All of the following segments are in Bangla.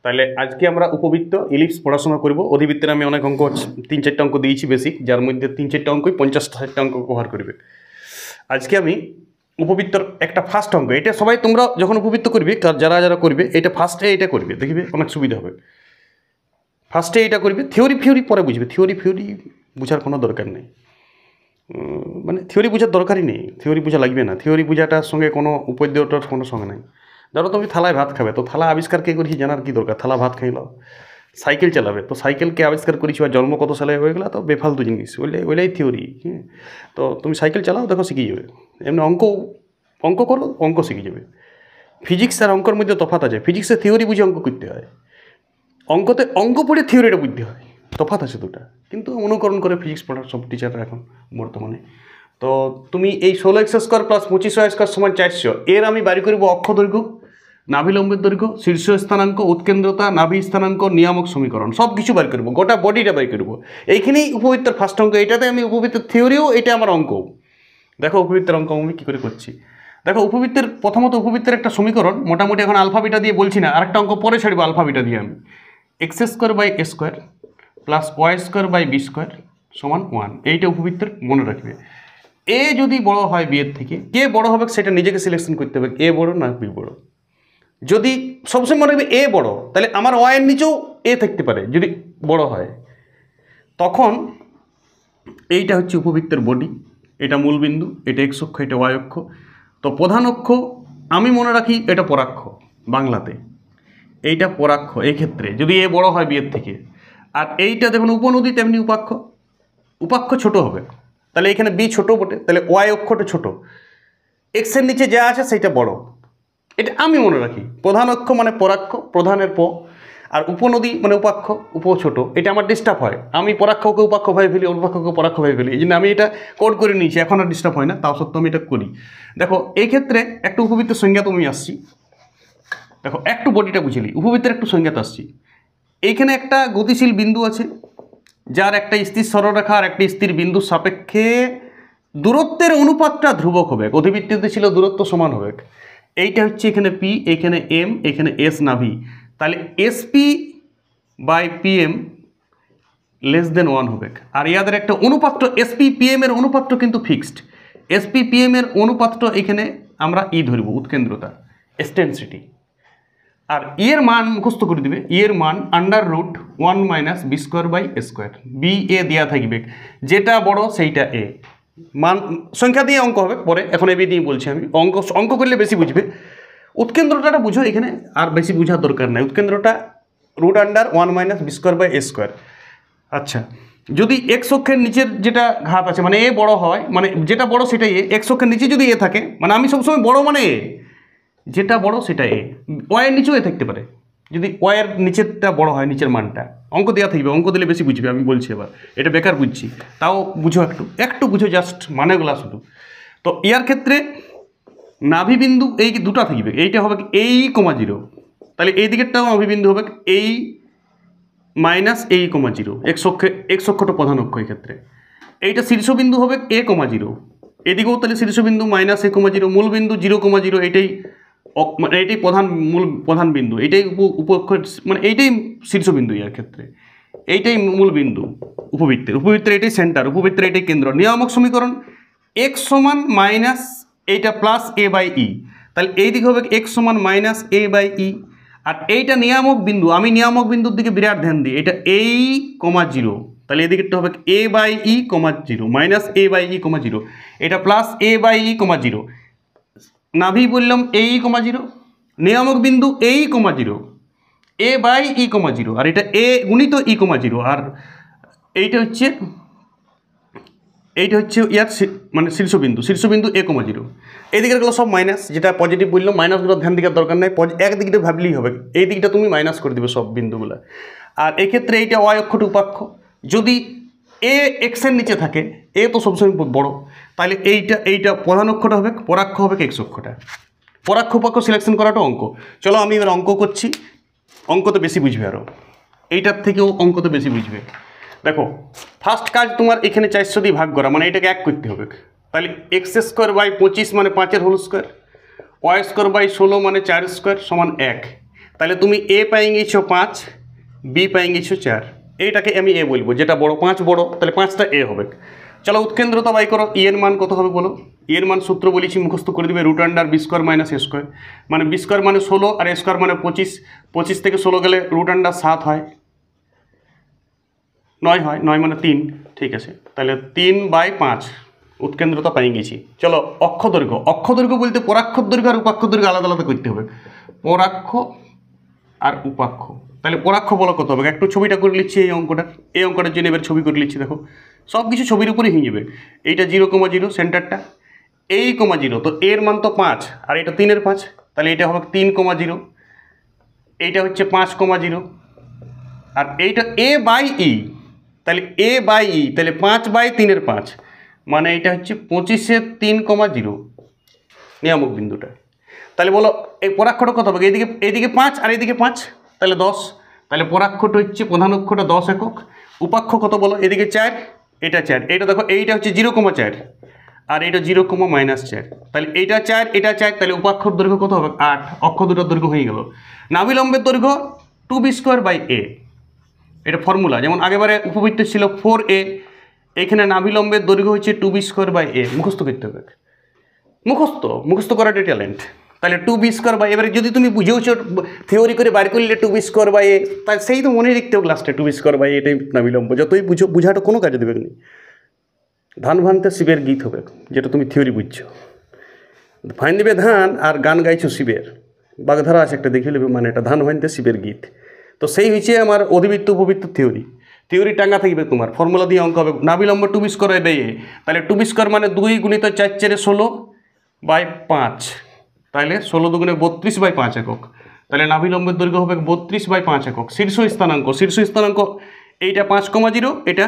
তাহলে আজকে আমরা উপবৃত্ত ইলিপস পড়াশোনা করব। অধিবৃত্তের আমি অনেক অঙ্ক 3-4টা অঙ্ক দিয়েছি বেসিক, যার মধ্যে 3-4টা অঙ্কই 50-60টা অঙ্ক কভার করবে। আজকে আমি উপবৃত্তর একটা ফার্স্ট অঙ্ক, এটা সবাই তোমরা যখন উপবৃত্ত করবে, যারা যারা করবে এটা ফার্স্টে এটা করবে, দেখবে অনেক সুবিধা হবে। ফার্স্টে এটা করবে, থিওরি পরে বুঝবে। থিওরি বোঝার কোনো দরকার নেই, মানে থিওরি বোঝার দরকারই নেই, থিওরি বোঝা লাগবে না। থিওরি বোঝাটার সঙ্গে কোনো উপদ্যটার কোনো সঙ্গে নাই। ধরো তুমি থালায় ভাত খাবে, তো থালা আবিষ্কার কে করেছি জানার কি দরকার? থালা ভাত খাইলাও। সাইকেল চালাবে, তো সাইকেলকে আবিষ্কার করেছি বা জন্ম কত সালে হয়ে গেলো, তো বেফালতু জিনিস, ওইলাই থিওরি। হ্যাঁ, তো তুমি সাইকেল চালাও, দেখো শিখে যাবে। এমনি অঙ্ক করো, অঙ্ক শিখে যাবে। ফিজিক্স আর অঙ্কর মধ্যে তফাৎ আছে। ফিজিক্সে থিওরি বুঝে অঙ্ক করতে হয়, অঙ্কতে অঙ্ক পড়ে থিওরিটা বুঝতে হয়, তফাৎ আছে দুটা। কিন্তু অনুকরণ করে ফিজিক্স পড়ার সব টিচাররা এখন বর্তমানে। তো তুমি এই 16x² + 25y² সমান 400, এর আমি বাড়ি করব অক্ষ দৈর্ঘ্য, নাভিলম্বের দৈর্ঘ্য, শীর্ষ স্থানাঙ্ক, উৎকেন্দ্রতা, নাভি স্থানাঙ্ক, নিয়ামক সমীকরণ, সব কিছু বাড়ি করবো, গোটা বডিটা বাড়ি করবো। এইখানেই উপবৃত্তের ফার্স্ট অঙ্ক। এটাতে আমি উপবৃত্তের থিওরিও, এটা আমার অঙ্ক। দেখো উপবৃত্তের অঙ্ক আমি কী করে করছি। দেখো উপবৃত্তের প্রথমত উপবৃত্তের একটা সমীকরণ, মোটামুটি এখন আলফা বিটা দিয়ে বলছি না, আরেকটা অঙ্ক পরে ছাড়বো আলফা বিটা দিয়ে আমি। x² / a² + y² / b² সমান 1, এইটা উপবৃত্তের মনে রাখবে। এ যদি বড় হয় বি এর থেকে, কে বড় হবে সেটা নিজেকে সিলেকশন করতে হবে, এ বড় না বি বড়। যদি সবসময় মনে রাখবে এ বড়, তাহলে আমার ওয়াই এর নিচেও এ থাকতে পারে যদি বড় হয়। তখন এইটা হচ্ছে উপবৃত্তের বডি, এটা মূল বিন্দু, এটা এক্স অক্ষ, এটা ওয়াই অক্ষ। তো প্রধান অক্ষ আমি মনে রাখি এটা পরাক্ষ বাংলাতে, এইটা পরাক্ষ এই ক্ষেত্রে যদি এ বড় হয় বি এর থেকে। আর এইটা দেখুন উপনদী, তেমনি উপাক্ষ ছোট হবে, তাহলে এখানে বি ছোট বটে, তাহলে ওয়াই অক্ষটা ছোট, এক্সের নিচে যা আছে সেইটা বড়। এটা আমি মনে রাখি। প্রধান অক্ষ মানে পরাক্ষ, প্রধানের প, আর উপনদী মানে উপাক্ষ, উপ ছোট। এটা আমার ডিস্টার্ব হয়, আমি পরাক্ষকে উপাক্ষ ভাবে ফেলি, অনুপাক্ষকে পরাক্ষ ভাবে ফেলি, এই জন্য আমি এটা কোড করে নিয়েছি। এখন আর ডিস্টার্ব হয় না, তাও সত্ত্বেও আমি এটা করি। দেখো এই ক্ষেত্রে একটা উপবৃত্তের সংজ্ঞাত আমি আসছি। দেখো একটু বডিটা বুঝিলি, উপবৃত্তের একটু সংজ্ঞাত আসছি। এইখানে একটা গতিশীল বিন্দু আছে, যার একটা স্থির সরলরেখা আর একটি স্থির বিন্দুর সাপেক্ষে দূরত্বের অনুপাতটা ধ্রুবক হবে। অধিবৃত্তিতে ছিল দূরত্ব সমান হবে। এইটা হচ্ছে এখানে পি, এখানে এম, এখানে এস নাভি, তাহলে এসপি বাই পিএম <1 হবে। আর ইয়াদের একটা অনুপাতটা এসপি পিএম এর অনুপাতটা কিন্তু ফিক্সড। এসপি পিএম এর অনুপাতটা এখানে আমরা ই ধরব, উৎকেন্দ্রতা, এক্সটেন্সিটি। আর এর মান মুখস্থ করে দিবে, এর মান √1 - b²/a²। বি এ দেওয়া থাকবে, যেটা বড় সেইটা এ। মান সংখ্যা দিয়ে অঙ্ক হবে পরে, এখন এ বি দিয়ে বলছি আমি। অঙ্ক করলে বেশি বুঝবে। উৎকেন্দ্রটা বুঝো এখানে, আর বেশি বোঝার দরকার নাই। উৎকেন্দ্রটা √1 - b²/a²। আচ্ছা, যদি এক্স অক্ষের নিচের যেটা ঘাত আছে, মানে এ বড় হয়, মানে যেটা বড় সেটাই এ। এক্স অক্ষের নিচে যদি এ থাকে, মানে আমি সবসময় বড় মানে এ, যেটা বড় সেটা এ। ওয়াইয়ের নিচেও এ থাকতে পারে, যদি ওয়াইয়ের নিচেরটা বড় হয়, নিচের মানটা। অঙ্ক দেওয়া থাকবে, অঙ্ক দিলে বেশি বুঝবে, আমি বলছি এবার। এটা বেকার বুঝছি, তাও বুঝো, একটু বুঝো, জাস্ট মানেগুলা শুধু। তো ইয়ার ক্ষেত্রে নাভিবিন্দু এই দুটা থাকবে, এইটা হবে এই (0), তাহলে এই দিকেরটাও নাভিবিন্দু হবে এই (a,0) এক্স অক্ষটা প্রধান অক্ষ। এই ক্ষেত্রে এইটা শীর্ষবিন্দু হবে a,0, এদিকেও তাহলে শীর্ষবিন্দু (a,0), মূল বিন্দু 0,0, এটাই মানে এটাই প্রধান বিন্দু, এটাই উপঅক্ষ, মানে এইটাই শীর্ষবিন্দু। এর ক্ষেত্রে এইটাই মূল বিন্দু উপবৃত্তের এটাই সেন্টার, উপবৃত্তের এটাই কেন্দ্র। নিয়ামক সমীকরণ x - এইটা +a/e, তাহলে এই দিকে হবে x - a/e। আর এইটা নিয়ামক বিন্দু, আমি নিয়ামক বিন্দুর দিকে বিরাট ধ্যান দিই, এটা এই (0), তাহলে এদিকেরটা হবে a/e, 0 -a/e, 0, এটা +a/e, 0। নাভি বললাম এই (0), নিয়ামক বিন্দু এই (0), a/e, 0, আর এটা a গুণিত e, 0। আর এইটা হচ্ছে ইয়ার মানে শীর্ষবিন্দু a,0। এই দিকের গুলো সব মাইনাস, যেটা পজিটিভ বললাম, মাইনাসগুলো ধ্যান দেওয়ার দরকার নেই, একদিকটা ভাবলেই হবে। এই দিকটা তুমি মাইনাস করে দেবে সব বিন্দুগুলো। আর এক্ষেত্রে এইটা ওয়াই অক্ষটা উপাক্ষ, যদি এ এক্সের নিচে থাকে, এ তো সবসময় বড়, তাহলে এইটা প্রধান অক্ষটা হবে, পরাক্ষ হবে এক্স অক্ষটা। পরাক্ষ উপাক্ষ সিলেকশন করাটা অঙ্ক। চলো আমি এবার অঙ্ক করছি, অঙ্ক তো বেশি বুঝবে, আরও এইটার থেকেও অঙ্ক তো বেশি বুঝবে। দেখো ফার্স্ট কাজ তোমার এখানে 400 দিয়ে ভাগ করা, মানে এটাকে 1 করতে হবে। তাহলে x² / 25 মানে 5 এর হোল স্কোয়ার, y² / 16 মানে 4² সমান 1। তাহলে তুমি এ পাই গেছো 5, বি পাই গেছো 4, এইটাকে আমি এ বলবো, যেটা বড় 5 বড়, তাহলে 5টা এ হবে। চলো উৎকেন্দ্রতা বাই করো। ই এর মান কত হবে বলো? ই এর মান সূত্র বলেছি, মুখস্থ করে দিবে, √ বি স্কোয়ার মাইনাস এ স্কোয়ার, মানে বি স্কোয়ার মানে 16 আর এ স্কোয়ার মানে 25, 25 থেকে 16 গেলে √ 7 হয়, 9 হয়, 9 মানে 3, ঠিক আছে। তাহলে 3/5 উৎকেন্দ্রতা পাই গেছি। চলো অক্ষদৈর্ঘ্য। অক্ষদৈর্ঘ্য বলতে পরাক্ষর দৈর্ঘ্য আর উপাক্ষ দৈর্ঘ্য আলাদা আলাদা করতে হবে, পরাক্ষ আর উপাক্ষ। তাহলে পরাক্ষ বলো কত হবে? একটু ছবিটা করে নিচ্ছি, এই অঙ্কটার জন্য এবার ছবি করে নিচ্ছি। দেখো সব কিছু ছবির উপরে হয়ে যাবে। এইটা 0,0 সেন্টারটা, এই 0, তো এর মান তো 5 আর এটা 3-এর 5, তাহলে এটা হবে 3,0, এইটা হচ্ছে 5,0 আর এইটা a/e, তাহলে a/e, তাহলে 5/3-এর 5, মানে এটা হচ্ছে 25-এর 3,0 নিয়ামক বিন্দুটা। তাহলে বলো এই পরাক্ষটা কত হবে? এইদিকে 5 আর এইদিকে 5, তাহলে 10। তাহলে পরাক্ষটা হচ্ছে প্রধান অক্ষটা 10 একক। উপাক্ষ কত বলো? এদিকে 4, এটা 4, এটা দেখো এইটা হচ্ছে 0,4 আর এটা 0,-4, তাহলে এইটা 4 এটা 4, তাহলে উপাক্ষর দৈর্ঘ্য কত হবে? 8। অক্ষ দুটোর দৈর্ঘ্য হয়ে গেল। নাভিলম্বের দৈর্ঘ্য 2b²/a, এটা ফর্মুলা। যেমন আগেবারে উপবৃত্ত ছিল 4a, এখানে নাভিলম্বের দৈর্ঘ্য হচ্ছে 2b²/a। মুখস্থ করতে হবে, মুখস্থ করাটাই ট্যালেন্ট। তাহলে 2b²/a, এবারে যদি তুমি বুঝেওছো থিওরি করে বার করলে 2b²/a, তাই সেই তো মনে রাখতে হবে লাস্টে 2b²/a এটাই নাভিলম্ব। যতই বুঝাটা কোনো কাজে দেবে না। ধান ভানতে শিবের গীত হবে, যেটা তুমি থিওরি বুঝছো। ভাইন দেবে ধান আর গান গাইছো শিবের, বাগধারা আছে একটা, দেখে নেবে, মানে এটা ধান ভাইনতে শিবের গীত। তো সেই হচ্ছে আমার অধিবৃত্ত উপবৃত্ত থিওরি টাঙ্গা থাকবে তোমার। ফর্মুলা দিয়ে অঙ্ক হবে। নাভিলম্ব 2b²/a, তাহলে 2b² মানে 2 × 4 = 16/5, তাহলে 16 × 2 = 32/5 একক। তাহলে নাভিলম্বের দৈর্ঘ্য হবে 32/5 একক। শীর্ষ স্থানাঙ্ক এইটা 5,0, এটা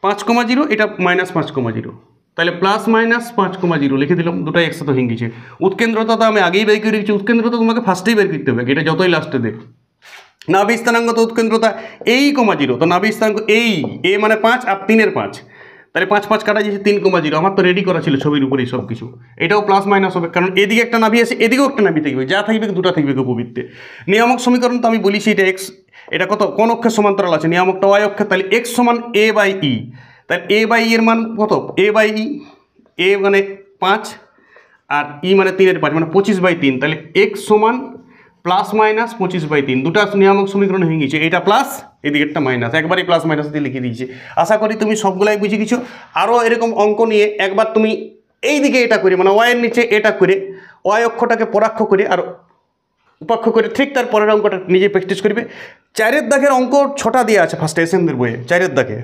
5,0, এটা -5,0, তাহলে +-5,0 লিখে দিলাম, দুটাই একসাথে হয়ে গেছে। উৎকেন্দ্রতা তো আমি আগেই বের করে রেখেছি, উৎকেন্দ্রতা তোমাকে ফার্স্টেই বের করতে হবে, এটা যতই লাস্টে দেখ। নাভি স্থানাঙ্ক তো উৎকেন্দ্রতা এই 0, তো নাভি স্থানাঙ্ক এই এ মানে 5 আর 3-এর 5, তাহলে 5 কাটা যাচ্ছে 3,0। আমার তো রেডি করা ছিল ছবির উপরেই সব কিছু। এটাও +- হবে, কারণ এদিকে একটা নাভি আছে, এদিকেও একটা নাভি থাকবে, যা থাকবে দুটো থাকবে উপবৃত্তে। নিয়ামক সমীকরণ তো আমি বলেছি, এটা x, এটা কত কোন অক্ষের সমান্তরাল আছে? নিয়ামকটা y অক্ষে, তাহলে x = a/e, তাহলে a/e এর মান কত? a/e, a মানে 5 আর e মানে 3-এর 5, মানে 25/3, তাহলে x = +-25/3। দুটা নিয়ামক সমীকরণ হয়ে গেছে, এটা প্লাস এদিকে একটা মাইনাস, একবারই +- দিয়ে লিখে দিয়েছি। আশা করি তুমি সবগুলাই বুঝে গেছো। আরও এরকম অঙ্ক নিয়ে একবার তুমি এই দিকে এটা করে, মানে ওয়াইয়ের নিচে এটা করে, ওয়াই অক্ষটাকে পরাক্ষ করে আর উপাক্ষ করে, ঠিক তার পরের অঙ্কটা নিজে প্র্যাকটিস করবে। 4-এর দাগের অঙ্ক 6টা দিয়ে আছে ফার্স্ট এসএনদের বইয়ে, 4-এর দাগে,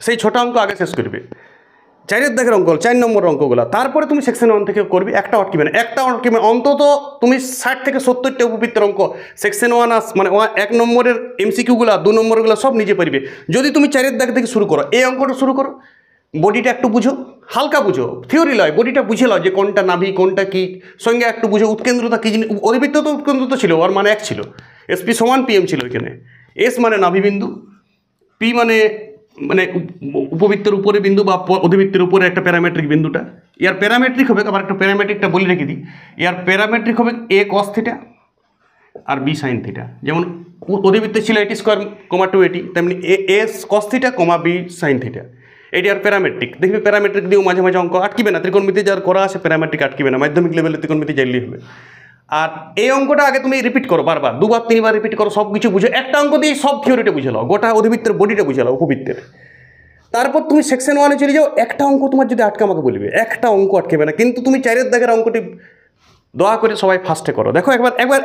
সেই 6টা অঙ্ক আগে শেষ করবে। 4-এর দাগের অঙ্ক, 4 নম্বর অঙ্কগুলো, তারপরে তুমি সেকশন 1 থেকে করবে। একটা অটকিবে না, অন্তত তুমি 60 থেকে 70টা উপবৃত্তের অঙ্ক সেকশন 1 মানে 1 নম্বরের MCQগুলো, 2 নম্বরগুলো সব নিজে পারবে। যদি তুমি 4-এর দাগ থেকে শুরু করো, এই অঙ্কটা শুরু করো, বডিটা একটু বুঝো, হালকা বুঝো, থিওরি লয়, বডিটা বুঝে লও যে কোনটা নাভি কোনটা কি, সঙ্গে একটু বুঝো উৎকেন্দ্রতা কী জিনিস। অধিবৃত্ত তো উৎকেন্দ্রতা ছিল, ওর মানে 1 ছিল, SP = PM ছিল এখানে। S মানে নাভিবিন্দু, P মানে উপবৃত্তের উপরে বিন্দু বা অধিবৃত্তের উপরে একটা প্যারামেট্রিক বিন্দুটা। ইয়ার প্যারামেট্রিক হবে, আবার একটা প্যারামেট্রিকটা বলে রেখে দিই, ইয়ার প্যারামেট্রিক হবে A cos θ আর B sin θ। যেমন অধিবৃত্তে ছিল a² 280, তেমনি A cos θ, B sin θ, এটি আর প্যারামেট্রিক। দেখবি প্যারামেট্রিক দিয়েও মাঝে মাঝে অঙ্ক আটকিবে না, ত্রিকোণমিতি যার করা আছে প্যারামেট্রিক আটকিবে না, মাধ্যমিক লেভেলে ত্রিকোণমিতি জানলেই হবে। আর এই অঙ্কটা আগে তুমি রিপিট করো, বারবার 2-3বার রিপিট করো, সব কিছু বুঝো, একটা অঙ্ক দিয়ে সব থিওরিটা বুঝে নাও, গোটা অধিবৃত্তের বডিটা বুঝে নাও উপবৃত্তের। তারপর তুমি সেকশন 1-এ চলে যাও। একটা অঙ্ক তোমার যদি আটকে আমাকে বলবে, একটা অঙ্ক আটকেবে না, কিন্তু তুমি 4-এর দাগের অঙ্কটি দয়া করে সবাই ফার্স্টে করো। দেখো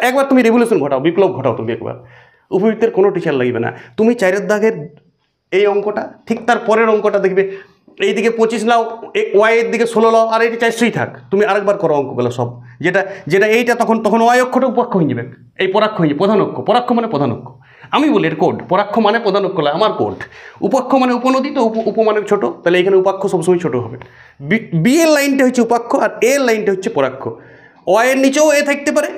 একবার তুমি রেভলিউশন ঘটাও, বিপ্লব ঘটাও তুমি একবার, উপবৃত্তের কোনো টিচার লাগবে না। তুমি 4-এর দাগের এই অঙ্কটা, ঠিক তার পরের অঙ্কটা দেখবে, এইদিকে 25 লাও, ওয়াই এর দিকে 16 লাও, আর এইটা 400ই থাক, তুমি আরেকবার করো অঙ্কগুলো সব, যেটা এইটা তখন ওয়াই অক্ষটা উপাক্ষ হয়ে যাবে, এই পরাক্ষ হয়ে যাবে, প্রধান অক্ষ। পরাক্ষ মানে প্রধান অক্ষ, আমি বলি এর কোড। পরাক্ষ মানে প্রধান অক্ষ, আমার কোড। উপাক্ষ মানে উপনদী, তো উপ মানে ছোট, তাহলে এখানে উপাক্ষ সবসময় ছোট হবে। বি এর লাইনটা হচ্ছে উপাক্ষ আর এ এর লাইনটা হচ্ছে পরাক্ষ। ওয়াই এর নিচেও এ থাকতে পারে,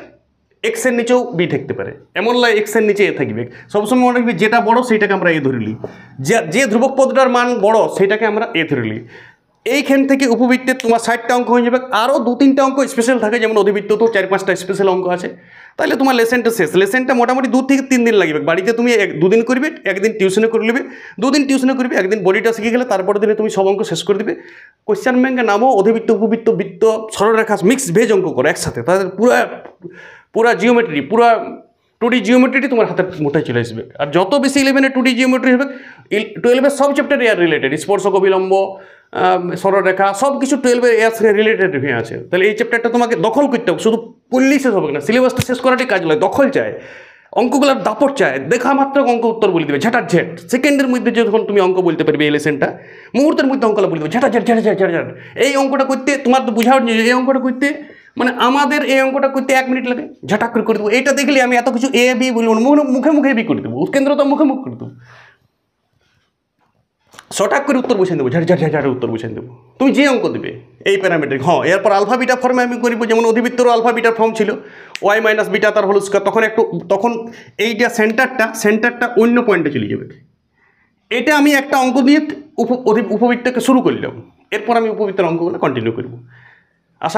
এক্স এর নিচেও বি থাকতে পারে, এমন নয় এক্স এর নিচে এ থাকবে। সবসময় মনে রাখবি যেটা বড় সেইটাকে আমরা এ ধরে নিই, যে ধ্রুবক পদটার মান বড় সেইটাকে আমরা এ ধরে নিই। এইখান থেকে উপবৃত্তের তোমার 60টা অঙ্ক হয়ে যাবে, আরও 2-3টা অঙ্ক স্পেশাল থাকে, যেমন অধিবৃত্ত তো 4-5টা স্পেশাল অঙ্ক আছে। তাহলে তোমার লেসেনটা শেষ। লেসেনটা মোটামুটি 2 থেকে 3 দিন লাগবে। বাড়িতে তুমি 2 দিন করবে, একদিন টিউশনে করে নেবে, 2 দিন টিউশনে করবে, একদিন বডিটা শিখে গেলে তারপরের দিনে তুমি সব অঙ্ক শেষ করে দিবে। কোয়েশ্চেন ব্যাংকে নামো, অধিবৃত্ত উপবৃত্ত বৃত্ত সরলরেখা মিক্স ভেজ অঙ্ক করো একসাথে, তাদের পুরা জিওমেট্রি, পুরা 2D জিওমেট্রিটি তোমার হাতের মুঠায় চলে আসবে। আর যত বেশি 11-এ 2D জিওমেট্রি হবে, 12-এর সব চ্যাপ্টার এয়ার রিলেটেড, স্পর্শক অবিলম্ব সরলরেখা সব কিছু 12-এর এয়ার রিলেটেড হয়ে আছে। তাহলে এই চ্যাপ্টারটা তোমাকে দখল করতে হবে, শুধু পড়লেই শেষ হবে না, সিলেবাসটা শেষ করাটাই কাজ নয়, দখল চায়, অঙ্কগুলোর দাপট চায়, দেখা মাত্র অঙ্ক উত্তর বলে দেবে ঝাঁটার ঝেট। সেকেন্ডের মধ্যে যখন তুমি অঙ্ক বলতে পারবে এই লেসেনটা, মুহূর্তের মধ্যে অঙ্কটা বলে দেবে ঝাঁটা ঝাট ঝাঁটা ঝাট ঝাট ঝাট। এই অঙ্কটা করতে তোমার তো বোঝাও, এই অঙ্কটা করতে মানে আমাদের এই অঙ্কটা করতে 1 মিনিট লাগে, ঝাটাক করে দেবো। এইটা দেখলে আমি এত কিছু এ বি বলবো না, মুখে মুখে বি করে দেবো, উৎকেন্দ্র তো মুখে মুখ করে দেবো, শটাক করে উত্তর বসিয়ে দেবো, ঝাড় ঝাড় ঝাড় ঝাড় উত্তর বসিয়ে দেবো। তুমি যে অঙ্ক দেবে এই প্যারামেট্রিক, হ্যাঁ এরপর আলফা বিটা ফর্মে আমি করবো, যেমন অধিবৃত্তেরও আলফা বিটার ফর্ম ছিল, ওয়াই মাইনাস বিটা তার হোল স্কয়ার। তখন এইটা সেন্টারটা অন্য পয়েন্টে চলে যাবে। এটা আমি একটা অঙ্ক দিয়ে উপবৃত্তকে শুরু করলাম, এরপর আমি উপবৃত্তের অঙ্কগুলো কন্টিনিউ করবো।